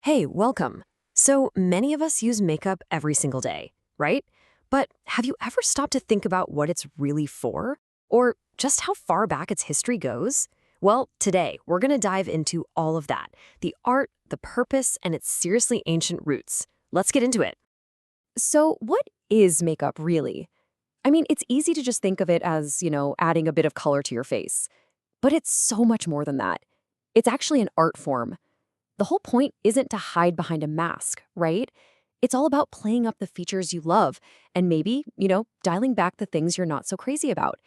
Hey, welcome. So many of us use makeup every single day, right? But have you ever stopped to think about what it's really for? Or just how far back its history goes? Well, today we're going to dive into all of that, the art, the purpose, and its seriously ancient roots. Let's get into it. So, what is makeup really? I mean, it's easy to just think of it as, adding a bit of color to your face. But it's so much more than that. It's actually an art form. The whole point isn't to hide behind a mask, right? It's all about playing up the features you love and maybe, dialing back the things you're not so crazy about.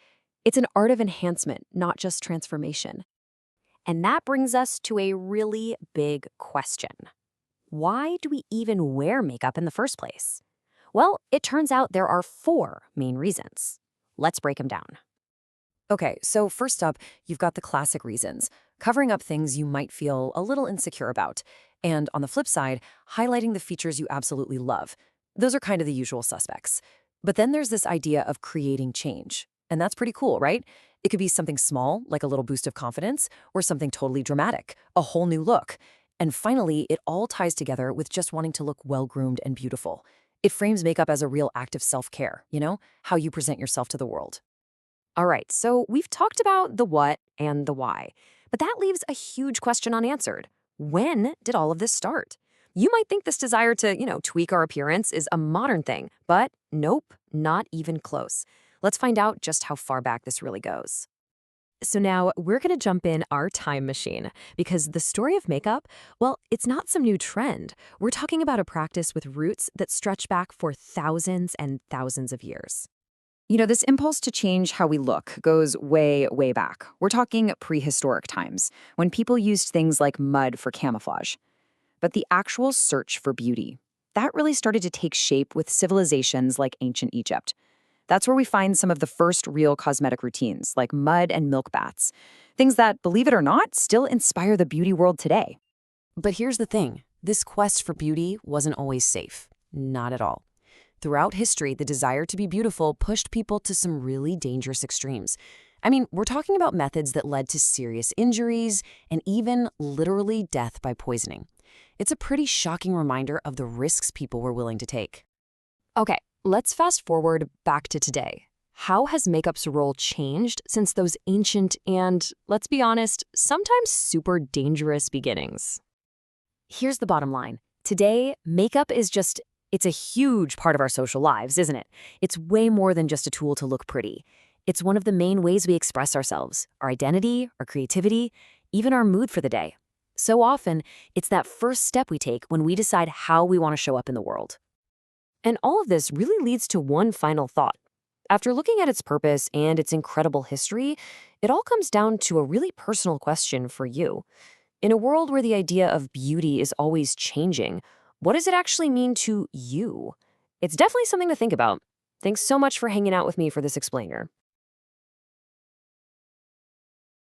It's an art of enhancement, not just transformation. And that brings us to a really big question. Why do we even wear makeup in the first place? Well, it turns out there are four main reasons. Let's break them down. Okay, so first up, you've got the classic reasons, covering up things you might feel a little insecure about. And on the flip side, highlighting the features you absolutely love. Those are kind of the usual suspects. But then there's this idea of creating change. And that's pretty cool, right? It could be something small, like a little boost of confidence, or something totally dramatic, a whole new look. And finally, it all ties together with just wanting to look well-groomed and beautiful. It frames makeup as a real act of self-care, how you present yourself to the world. All right, so we've talked about the what and the why, but that leaves a huge question unanswered. When did all of this start? You might think this desire to, tweak our appearance is a modern thing, but nope, not even close. Let's find out just how far back this really goes. So now we're going to jump in our time machine because the story of makeup, well, it's not some new trend. We're talking about a practice with roots that stretch back for thousands and thousands of years. This impulse to change how we look goes way, way back. We're talking prehistoric times, when people used things like mud for camouflage. But the actual search for beauty, that really started to take shape with civilizations like ancient Egypt. That's where we find some of the first real cosmetic routines, like mud and milk baths. Things that, believe it or not, still inspire the beauty world today. But here's the thing. This quest for beauty wasn't always safe. Not at all. Throughout history, the desire to be beautiful pushed people to some really dangerous extremes. I mean, we're talking about methods that led to serious injuries and even literally death by poisoning. It's a pretty shocking reminder of the risks people were willing to take. Okay, let's fast forward back to today. How has makeup's role changed since those ancient and, let's be honest, sometimes super dangerous beginnings? Here's the bottom line. Today, makeup is it's a huge part of our social lives, isn't it? It's way more than just a tool to look pretty. It's one of the main ways we express ourselves, our identity, our creativity, even our mood for the day. So often, it's that first step we take when we decide how we want to show up in the world. And all of this really leads to one final thought. After looking at its purpose and its incredible history, it all comes down to a really personal question for you. In a world where the idea of beauty is always changing, what does it actually mean to you? It's definitely something to think about. Thanks so much for hanging out with me for this explainer.